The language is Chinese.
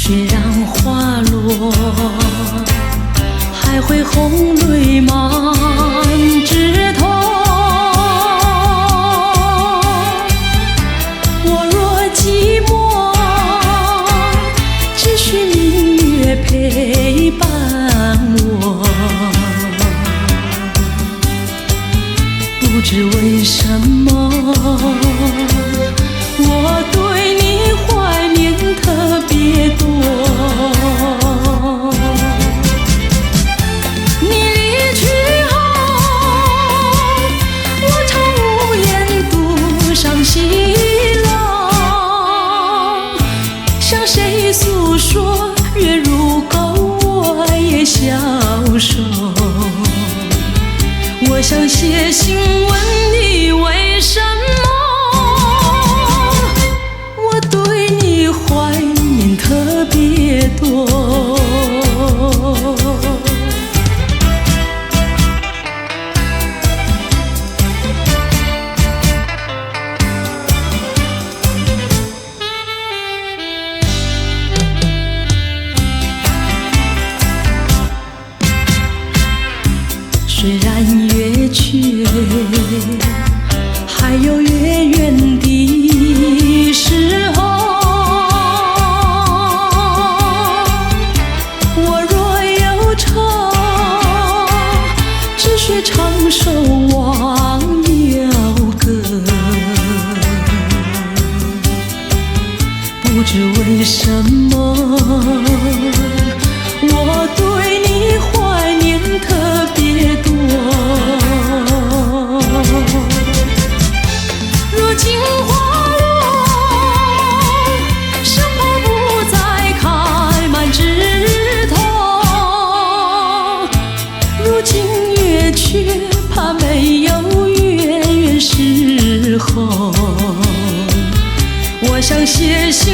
虽然花落，还会红泪满枝头。我若寂寞，只需明月陪伴我。不知为什么，我对你怀念特别多。你离去后，我常无言独上西楼，向谁诉说？月如钩，我也消瘦。我想写信问你为什么，我对你怀念特别多。虽然月缺，还有月圆的时候。我若忧愁，只需唱首忘忧歌。不知为什么，我对你怀念特别多。如今花落，生怕不再开满枝头。如今月缺，怕没有月圆时候。我想写信